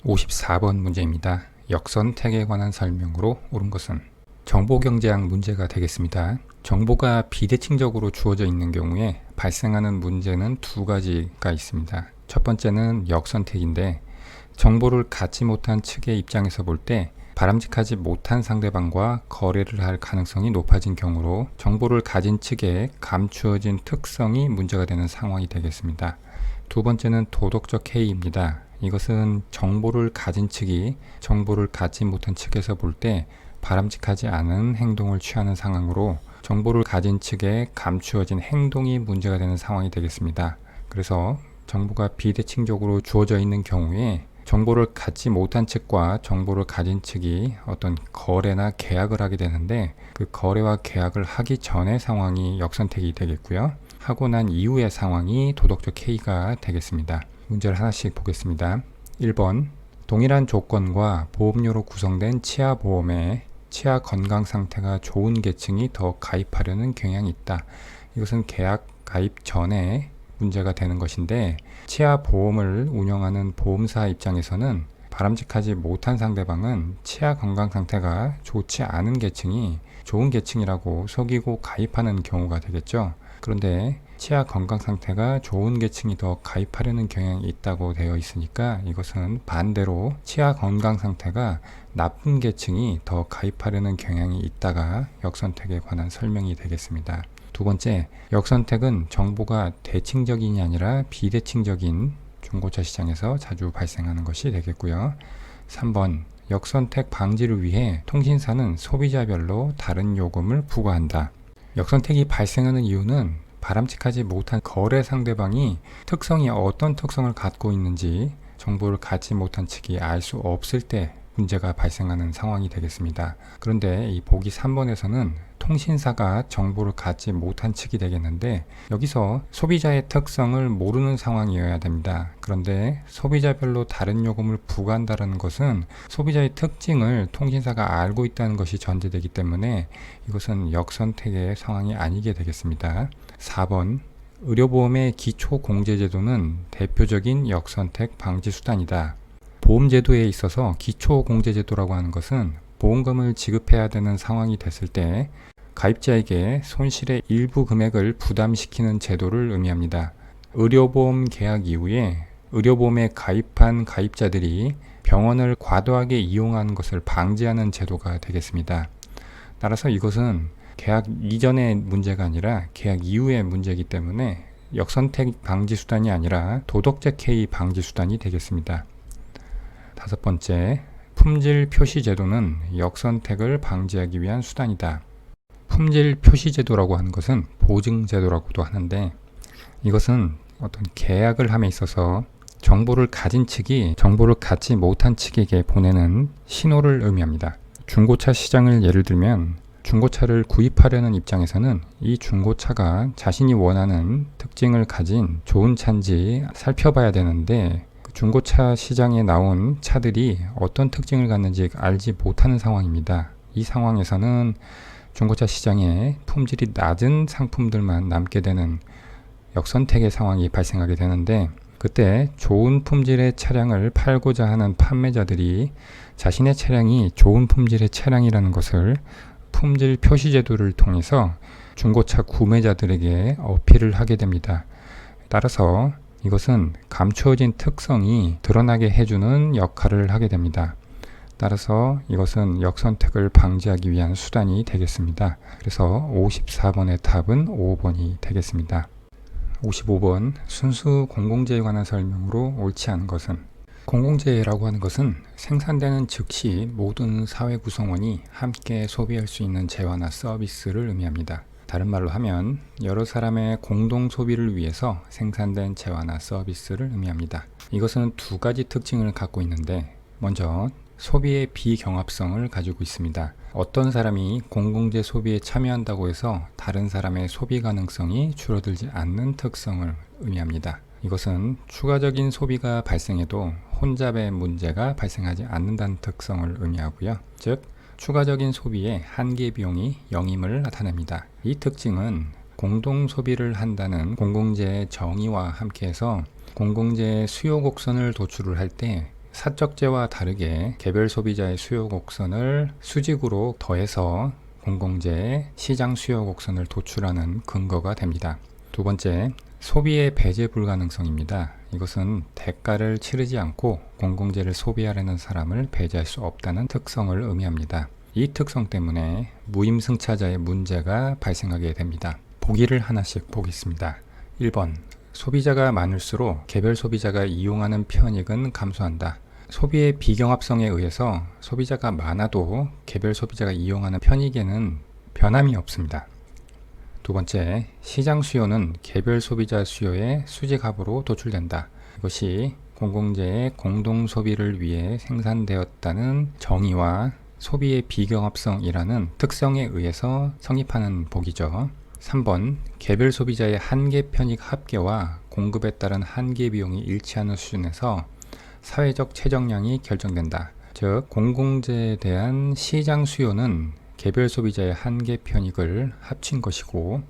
54번 문제입니다. 역선택에 관한 설명으로 옳은 것은 정보경제학 문제가 되겠습니다. 정보가 비대칭적으로 주어져 있는 경우에 발생하는 문제는 두 가지가 있습니다. 첫 번째는 역선택인데, 정보를 갖지 못한 측의 입장에서 볼 때 바람직하지 못한 상대방과 거래를 할 가능성이 높아진 경우로 정보를 가진 측에 감추어진 특성이 문제가 되는 상황이 되겠습니다. 두 번째는 도덕적 해이입니다. 이것은 정보를 가진 측이 정보를 갖지 못한 측에서 볼 때 바람직하지 않은 행동을 취하는 상황으로 정보를 가진 측에 감추어진 행동이 문제가 되는 상황이 되겠습니다. 그래서 정보가 비대칭적으로 주어져 있는 경우에 정보를 갖지 못한 측과 정보를 가진 측이 어떤 거래나 계약을 하게 되는데, 그 거래와 계약을 하기 전의 상황이 역선택이 되겠고요. 하고 난 이후의 상황이 도덕적 해이가 되겠습니다. 문제를 하나씩 보겠습니다. 1번, 동일한 조건과 보험료로 구성된 치아보험에 치아 건강 상태가 좋은 계층이 더 가입하려는 경향이 있다. 이것은 계약 가입 전에 문제가 되는 것인데, 치아 보험을 운영하는 보험사 입장에서는 바람직하지 못한 상대방은 치아 건강 상태가 좋지 않은 계층이 좋은 계층이라고 속이고 가입하는 경우가 되겠죠. 그런데 치아 건강 상태가 좋은 계층이 더 가입하려는 경향이 있다고 되어 있으니까 이것은 반대로 치아 건강 상태가 나쁜 계층이 더 가입하려는 경향이 있다가 역선택에 관한 설명이 되겠습니다. 두 번째, 역선택은 정보가 대칭적인이 아니라 비대칭적인 중고차 시장에서 자주 발생하는 것이 되겠고요. 3번, 역선택 방지를 위해 통신사는 소비자별로 다른 요금을 부과한다. 역선택이 발생하는 이유는 바람직하지 못한 거래 상대방이 특성이 어떤 특성을 갖고 있는지 정보를 갖지 못한 측이 알 수 없을 때 문제가 발생하는 상황이 되겠습니다. 그런데 이 보기 3번에서는 통신사가 정보를 갖지 못한 측이 되겠는데, 여기서 소비자의 특성을 모르는 상황이어야 됩니다. 그런데 소비자별로 다른 요금을 부과한다는 것은 소비자의 특징을 통신사가 알고 있다는 것이 전제되기 때문에 이것은 역선택의 상황이 아니게 되겠습니다. 4번, 의료보험의 기초공제제도는 대표적인 역선택 방지 수단이다. 보험제도에 있어서 기초공제제도라고 하는 것은 보험금을 지급해야 되는 상황이 됐을 때 가입자에게 손실의 일부 금액을 부담시키는 제도를 의미합니다. 의료보험 계약 이후에 의료보험에 가입한 가입자들이 병원을 과도하게 이용하는 것을 방지하는 제도가 되겠습니다. 따라서 이것은 계약 이전의 문제가 아니라 계약 이후의 문제이기 때문에 역선택 방지 수단이 아니라 도덕적 해이 방지 수단이 되겠습니다. 다섯 번째, 품질 표시 제도는 역선택을 방지하기 위한 수단이다. 품질 표시 제도라고 하는 것은 보증 제도라고도 하는데, 이것은 어떤 계약을 함에 있어서 정보를 가진 측이 정보를 갖지 못한 측에게 보내는 신호를 의미합니다. 중고차 시장을 예를 들면 중고차를 구입하려는 입장에서는 이 중고차가 자신이 원하는 특징을 가진 좋은 차인지 살펴봐야 되는데, 중고차 시장에 나온 차들이 어떤 특징을 갖는지 알지 못하는 상황입니다. 이 상황에서는 중고차 시장에 품질이 낮은 상품들만 남게 되는 역선택의 상황이 발생하게 되는데, 그때 좋은 품질의 차량을 팔고자 하는 판매자들이 자신의 차량이 좋은 품질의 차량이라는 것을 품질 표시 제도를 통해서 중고차 구매자들에게 어필을 하게 됩니다. 따라서 이것은 감추어진 특성이 드러나게 해주는 역할을 하게 됩니다. 따라서 이것은 역선택을 방지하기 위한 수단이 되겠습니다. 그래서 54번의 답은 5번이 되겠습니다. 55번, 순수 공공재에 관한 설명으로 옳지 않은 것은, 공공재라고 하는 것은 생산되는 즉시 모든 사회 구성원이 함께 소비할 수 있는 재화나 서비스를 의미합니다. 다른 말로 하면 여러 사람의 공동 소비를 위해서 생산된 재화나 서비스를 의미합니다. 이것은 두 가지 특징을 갖고 있는데, 먼저 소비의 비경합성을 가지고 있습니다. 어떤 사람이 공공재 소비에 참여한다고 해서 다른 사람의 소비 가능성이 줄어들지 않는 특성을 의미합니다. 이것은 추가적인 소비가 발생해도 혼잡의 문제가 발생하지 않는다는 특성을 의미하고요. 즉, 추가적인 소비의 한계 비용이 0임을 나타냅니다. 이 특징은 공동 소비를 한다는 공공재의 정의와 함께해서 공공재의 수요 곡선을 도출을 할 때 사적제와 다르게 개별 소비자의 수요 곡선을 수직으로 더해서 공공재의 시장 수요 곡선을 도출하는 근거가 됩니다. 두 번째, 소비의 배제 불가능성입니다. 이것은 대가를 치르지 않고 공공재를 소비하려는 사람을 배제할 수 없다는 특성을 의미합니다. 이 특성 때문에 무임승차자의 문제가 발생하게 됩니다. 보기를 하나씩 보겠습니다. 1번, 소비자가 많을수록 개별 소비자가 이용하는 편익은 감소한다. 소비의 비경합성에 의해서 소비자가 많아도 개별 소비자가 이용하는 편익에는 변함이 없습니다. 두 번째, 시장 수요는 개별 소비자 수요의 수직합으로 도출된다. 이것이 공공재의 공동 소비를 위해 생산되었다는 정의와 소비의 비경합성이라는 특성에 의해서 성립하는 복이죠. 3번, 개별 소비자의 한계 편익 합계와 공급에 따른 한계 비용이 일치하는 수준에서 사회적 최적량이 결정된다. 즉, 공공재에 대한 시장 수요는 개별 소비자의 한계 편익을 합친 것이고,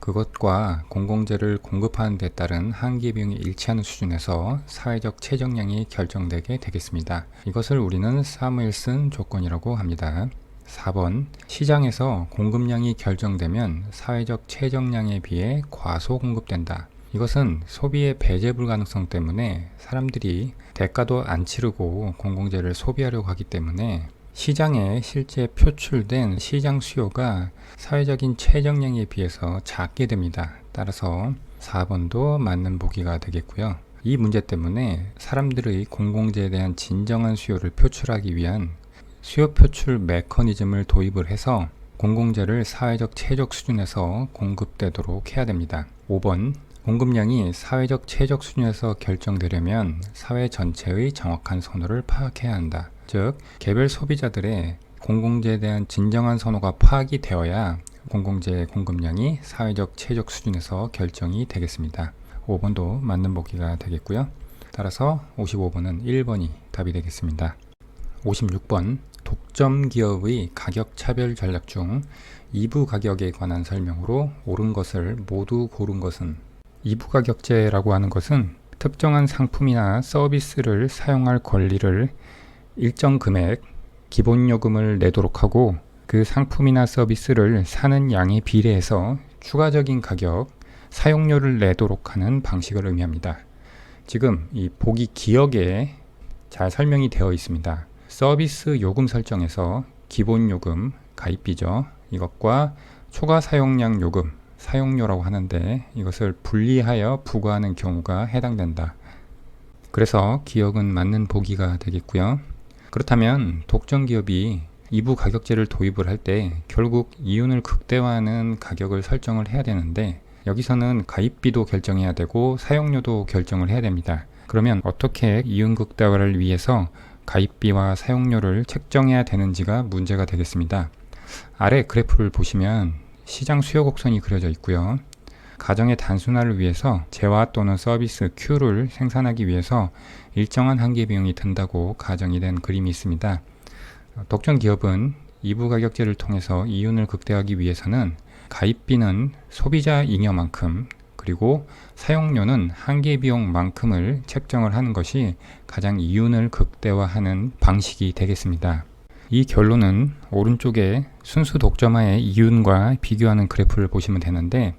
그것과 공공재를 공급하는 데 따른 한계 비용이 일치하는 수준에서 사회적 최적량이 결정되게 되겠습니다. 이것을 우리는 사무엘슨 조건이라고 합니다. 4번, 시장에서 공급량이 결정되면 사회적 최적량에 비해 과소 공급된다. 이것은 소비의 배제 불가능성 때문에 사람들이 대가도 안 치르고 공공재를 소비하려고 하기 때문에 시장에 실제 표출된 시장 수요가 사회적인 최적량에 비해서 작게 됩니다. 따라서 4번도 맞는 보기가 되겠고요. 이 문제 때문에 사람들의 공공재에 대한 진정한 수요를 표출하기 위한 수요 표출 메커니즘을 도입을 해서 공공재를 사회적 최적 수준에서 공급되도록 해야 됩니다. 5번, 공급량이 사회적 최적 수준에서 결정되려면 사회 전체의 정확한 선호를 파악해야 한다. 즉, 개별 소비자들의 공공재에 대한 진정한 선호가 파악이 되어야 공공재의 공급량이 사회적 최적 수준에서 결정이 되겠습니다. 5번도 맞는 보기가 되겠고요. 따라서 55번은 1번이 답이 되겠습니다. 56번, 독점 기업의 가격 차별 전략 중 2부 가격에 관한 설명으로 옳은 것을 모두 고른 것은? 2부 가격제라고 하는 것은 특정한 상품이나 서비스를 사용할 권리를 일정 금액 기본 요금을 내도록 하고, 그 상품이나 서비스를 사는 양에 비례해서 추가적인 가격, 사용료를 내도록 하는 방식을 의미합니다. 지금 이 보기 기역에 잘 설명이 되어 있습니다. 서비스 요금 설정에서 기본 요금, 가입비죠. 이것과 초과 사용량 요금, 사용료라고 하는데 이것을 분리하여 부과하는 경우가 해당된다. 그래서 기역은 맞는 보기가 되겠고요. 그렇다면 독점 기업이 2부 가격제를 도입을 할 때 결국 이윤을 극대화하는 가격을 설정을 해야 되는데, 여기서는 가입비도 결정해야 되고 사용료도 결정을 해야 됩니다. 그러면 어떻게 이윤 극대화를 위해서 가입비와 사용료를 책정해야 되는지가 문제가 되겠습니다. 아래 그래프를 보시면 시장 수요 곡선이 그려져 있고요. 가정의 단순화를 위해서 재화 또는 서비스 Q를 생산하기 위해서 일정한 한계 비용이 든다고 가정이 된 그림이 있습니다. 독점 기업은 2부 가격제를 통해서 이윤을 극대화하기 위해서는 가입비는 소비자 잉여만큼, 그리고 사용료는 한계 비용만큼을 책정을 하는 것이 가장 이윤을 극대화하는 방식이 되겠습니다. 이 결론은 오른쪽에 순수 독점하의 이윤과 비교하는 그래프를 보시면 되는데,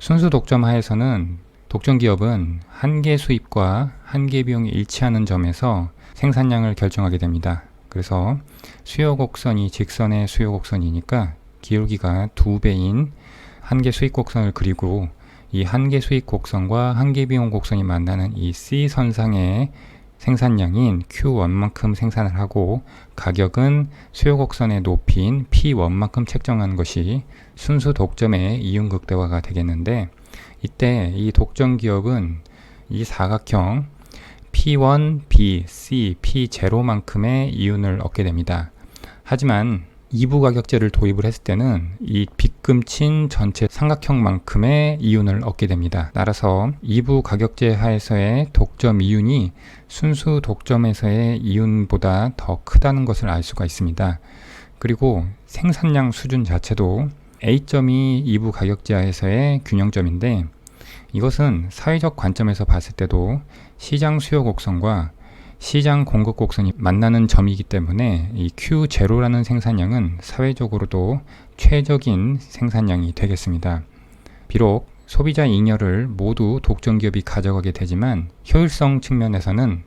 순수 독점하에서는 독점 기업은 한계 수입과 한계 비용이 일치하는 점에서 생산량을 결정하게 됩니다. 그래서 수요 곡선이 직선의 수요 곡선이니까 기울기가 2배인 한계 수익 곡선을 그리고, 이 한계 수익 곡선과 한계 비용 곡선이 만나는 이 C선상의 생산량인 Q1만큼 생산을 하고, 가격은 수요 곡선의 높이인 P1만큼 책정하는 것이 순수 독점의 이윤 극대화가 되겠는데, 이때 이 독점 기업은 이 사각형 P1, B, C, P0만큼의 이윤을 얻게 됩니다. 하지만 2부 가격제를 도입을 했을 때는 이 빗금친 전체 삼각형만큼의 이윤을 얻게 됩니다. 따라서 2부 가격제 하에서의 독점 이윤이 순수 독점에서의 이윤보다 더 크다는 것을 알 수가 있습니다. 그리고 생산량 수준 자체도 A점이 2부 가격제 하에서의 균형점인데, 이것은 사회적 관점에서 봤을 때도 시장 수요 곡선과 시장 공급 곡선이 만나는 점이기 때문에 이 Q0라는 생산량은 사회적으로도 최적인 생산량이 되겠습니다. 비록 소비자 잉여를 모두 독점기업이 가져가게 되지만 효율성 측면에서는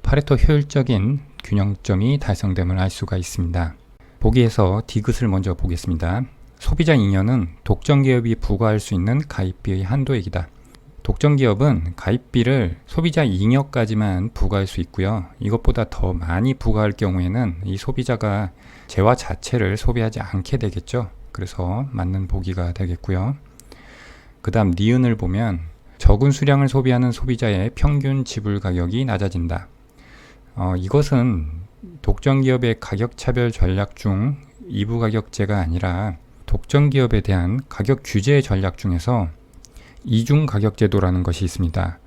파레토 효율적인 균형점이 달성됨을 알 수가 있습니다. 보기에서 디귿을 먼저 보겠습니다. 소비자 잉여는 독점기업이 부과할 수 있는 가입비의 한도액이다. 독점기업은 가입비를 소비자 잉여까지만 부과할 수 있고요. 이것보다 더 많이 부과할 경우에는 이 소비자가 재화 자체를 소비하지 않게 되겠죠. 그래서 맞는 보기가 되겠고요. 그 다음 니은을 보면 적은 수량을 소비하는 소비자의 평균 지불 가격이 낮아진다. 이것은 독점기업의 가격차별 전략 중 이부가격제가 아니라 독점기업에 대한 가격 규제 전략 중에서 이중가격제도라는 것이 있습니다.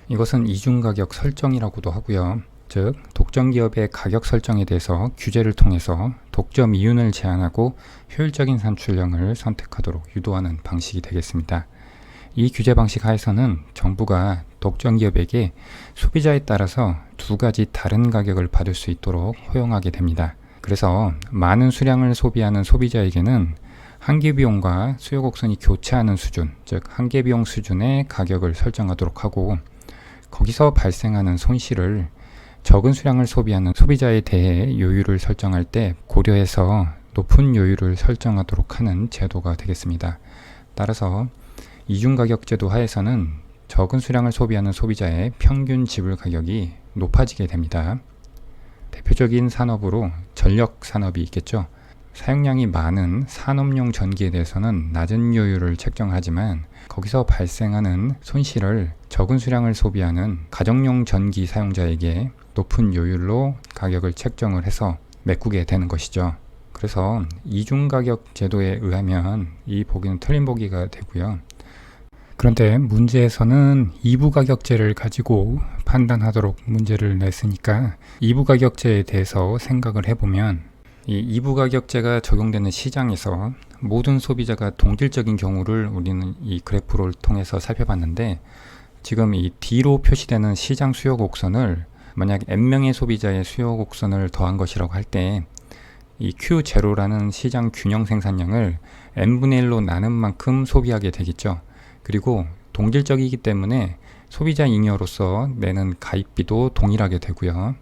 이것은 이중가격 설정이라고도 하고요. 즉 독점기업의 가격 설정에 대해서 규제를 통해서 독점 이윤을 제한하고 효율적인 산출량을 선택하도록 유도하는 방식이 되겠습니다. 이 규제 방식 하에서는 정부가 독점기업에게 소비자에 따라서 두 가지 다른 가격을 받을 수 있도록 허용하게 됩니다. 그래서 많은 수량을 소비하는 소비자에게는 한계비용과 수요곡선이 교차하는 수준, 즉 한계비용 수준의 가격을 설정하도록 하고 거기서 발생하는 손실을 적은 수량을 소비하는 소비자에 대해 요율을 설정할 때 고려해서 높은 요율을 설정하도록 하는 제도가 되겠습니다. 따라서 이중가격제도 하에서는 적은 수량을 소비하는 소비자의 평균 지불 가격이 높아지게 됩니다. 대표적인 산업으로 전력 산업이 있겠죠. 사용량이 많은 산업용 전기에 대해서는 낮은 요율을 책정하지만 거기서 발생하는 손실을 적은 수량을 소비하는 가정용 전기 사용자에게 높은 요율로 가격을 책정을 해서 메꾸게 되는 것이죠. 그래서 이중가격 제도에 의하면 이 보기는 틀린 보기가 되고요. 그런데 문제에서는 이부가격제를 가지고 판단하도록 문제를 냈으니까 이부가격제에 대해서 생각을 해보면 이 이부가격제가 적용되는 시장에서 모든 소비자가 동질적인 경우를 우리는 이 그래프를 통해서 살펴봤는데 지금 이 D로 표시되는 시장 수요 곡선을 만약 N명의 소비자의 수요 곡선을 더한 것이라고 할 때 이 Q0라는 시장 균형 생산량을 N분의 1로 나눈 만큼 소비하게 되겠죠. 그리고 동질적이기 때문에 소비자 잉여로서 내는 가입비도 동일하게 되고요.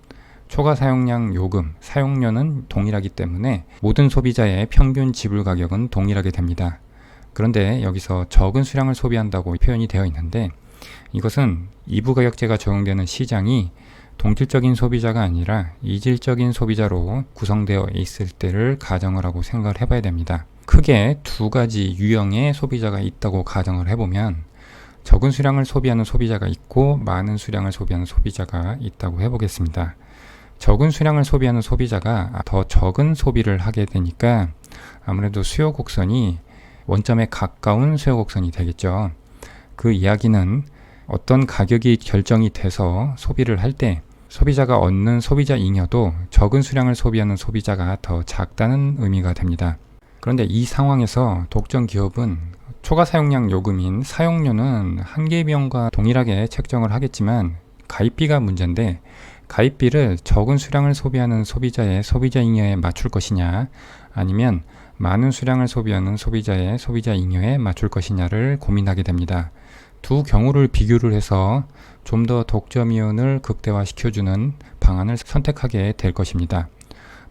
초과 사용량 요금, 사용료는 동일하기 때문에 모든 소비자의 평균 지불 가격은 동일하게 됩니다. 그런데 여기서 적은 수량을 소비한다고 표현이 되어 있는데 이것은 이부가격제가 적용되는 시장이 동질적인 소비자가 아니라 이질적인 소비자로 구성되어 있을 때를 가정을 하고 생각을 해봐야 됩니다. 크게 두 가지 유형의 소비자가 있다고 가정을 해보면 적은 수량을 소비하는 소비자가 있고 많은 수량을 소비하는 소비자가 있다고 해보겠습니다. 적은 수량을 소비하는 소비자가 더 적은 소비를 하게 되니까 아무래도 수요 곡선이 원점에 가까운 수요 곡선이 되겠죠. 그 이야기는 어떤 가격이 결정이 돼서 소비를 할 때 소비자가 얻는 소비자 잉여도 적은 수량을 소비하는 소비자가 더 작다는 의미가 됩니다. 그런데 이 상황에서 독점 기업은 초과 사용량 요금인 사용료는 한계비용과 동일하게 책정을 하겠지만 가입비가 문제인데 가입비를 적은 수량을 소비하는 소비자의 소비자 잉여에 맞출 것이냐 아니면 많은 수량을 소비하는 소비자의 소비자 잉여에 맞출 것이냐를 고민하게 됩니다. 두 경우를 비교를 해서 좀 더 독점 이윤을 극대화시켜주는 방안을 선택하게 될 것입니다.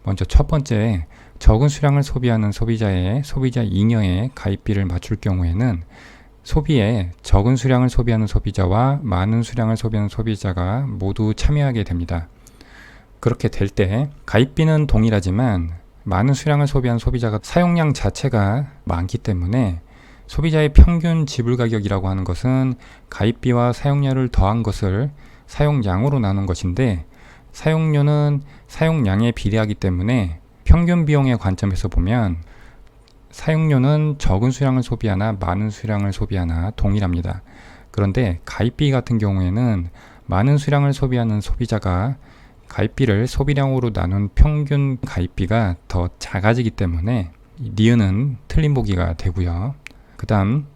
먼저 첫 번째, 적은 수량을 소비하는 소비자의 소비자 잉여에 가입비를 맞출 경우에는 소비에 적은 수량을 소비하는 소비자와 많은 수량을 소비하는 소비자가 모두 참여하게 됩니다. 그렇게 될 때 가입비는 동일하지만 많은 수량을 소비하는 소비자가 사용량 자체가 많기 때문에 소비자의 평균 지불 가격이라고 하는 것은 가입비와 사용료를 더한 것을 사용량으로 나눈 것인데 사용료는 사용량에 비례하기 때문에 평균 비용의 관점에서 보면 사용료는 적은 수량을 소비하나 많은 수량을 소비하나 동일합니다. 그런데 가입비 같은 경우에는 많은 수량을 소비하는 소비자가 가입비를 소비량으로 나눈 평균 가입비가 더 작아지기 때문에 니은은 틀린 보기가 되고요. 그 다음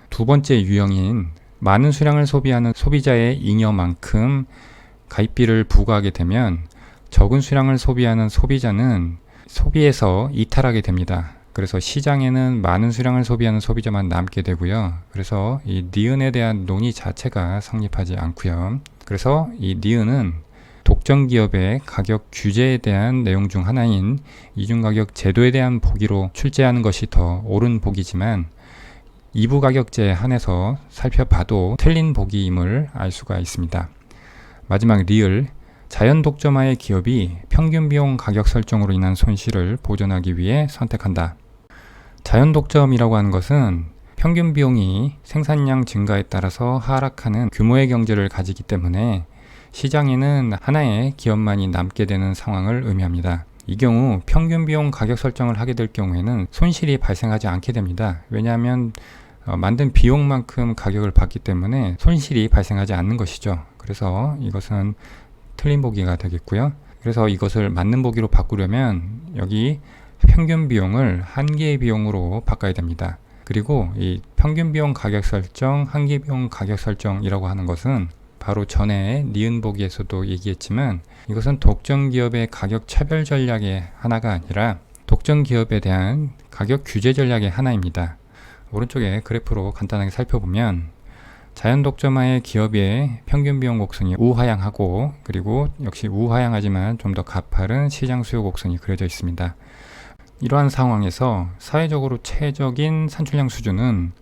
두 번째 유형인 많은 수량을 소비하는 소비자의 잉여만큼 가입비를 부과하게 되면 적은 수량을 소비하는 소비자는 소비에서 이탈하게 됩니다. 그래서 시장에는 많은 수량을 소비하는 소비자만 남게 되고요. 그래서 이 니은에 대한 논의 자체가 성립하지 않고요. 그래서 이 니은은 독점 기업의 가격 규제에 대한 내용 중 하나인 이중가격 제도에 대한 보기로 출제하는 것이 더 옳은 보기지만 이부 가격제에 한해서 살펴봐도 틀린 보기임을 알 수가 있습니다. 마지막 리을, 자연 독점화의 기업이 평균 비용 가격 설정으로 인한 손실을 보전하기 위해 선택한다. 자연 독점이라고 하는 것은 평균 비용이 생산량 증가에 따라서 하락하는 규모의 경제를 가지기 때문에 시장에는 하나의 기업만이 남게 되는 상황을 의미합니다. 이 경우 평균 비용 가격 설정을 하게 될 경우에는 손실이 발생하지 않게 됩니다. 왜냐하면 만든 비용만큼 가격을 받기 때문에 손실이 발생하지 않는 것이죠. 그래서 이것은 틀린 보기가 되겠고요. 그래서 이것을 맞는 보기로 바꾸려면 여기 평균 비용을 한계의 비용으로 바꿔야 됩니다. 그리고 이 평균 비용 가격 설정, 한계 비용 가격 설정이라고 하는 것은 바로 전에 니은 보기에서도 얘기했지만 이것은 독점 기업의 가격 차별 전략의 하나가 아니라 독점 기업에 대한 가격 규제 전략의 하나입니다. 오른쪽에 그래프로 간단하게 살펴보면 자연 독점화의 기업의 평균 비용 곡선이 우하향하고 그리고 역시 우하향하지만 좀 더 가파른 시장 수요 곡선이 그려져 있습니다. 이러한 상황에서 사회적으로 최적인 산출량 수준은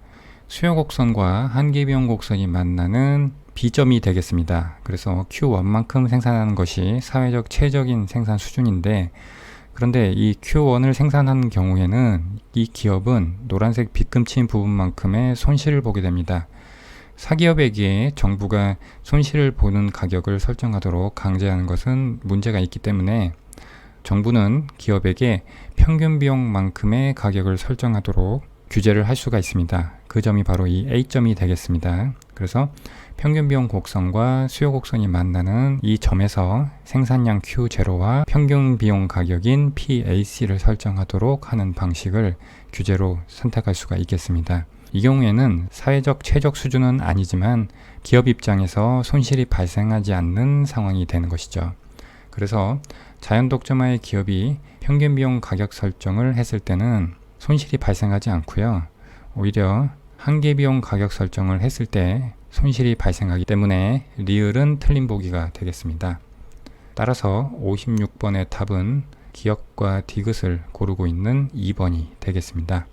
수요 곡선과 한계 비용 곡선이 만나는 B점이 되겠습니다. 그래서 Q1만큼 생산하는 것이 사회적 최적인 생산 수준인데 그런데 이 Q1을 생산하는 경우에는 이 기업은 노란색 빗금치인 부분만큼의 손실을 보게 됩니다. 사기업에게 정부가 손실을 보는 가격을 설정하도록 강제하는 것은 문제가 있기 때문에 정부는 기업에게 평균 비용만큼의 가격을 설정하도록 규제를 할 수가 있습니다. 그 점이 바로 이 A점이 되겠습니다. 그래서 평균 비용 곡선과 수요 곡선이 만나는 이 점에서 생산량 Q0와 평균 비용 가격인 PAC를 설정하도록 하는 방식을 규제로 선택할 수가 있겠습니다. 이 경우에는 사회적 최적 수준은 아니지만 기업 입장에서 손실이 발생하지 않는 상황이 되는 것이죠. 그래서 자연 독점화의 기업이 평균 비용 가격 설정을 했을 때는 손실이 발생하지 않고요. 오히려 한계 비용 가격 설정을 했을 때 손실이 발생하기 때문에 리을은 틀린 보기가 되겠습니다. 따라서 56번의 답은 기역과 디귿을 고르고 있는 2번이 되겠습니다.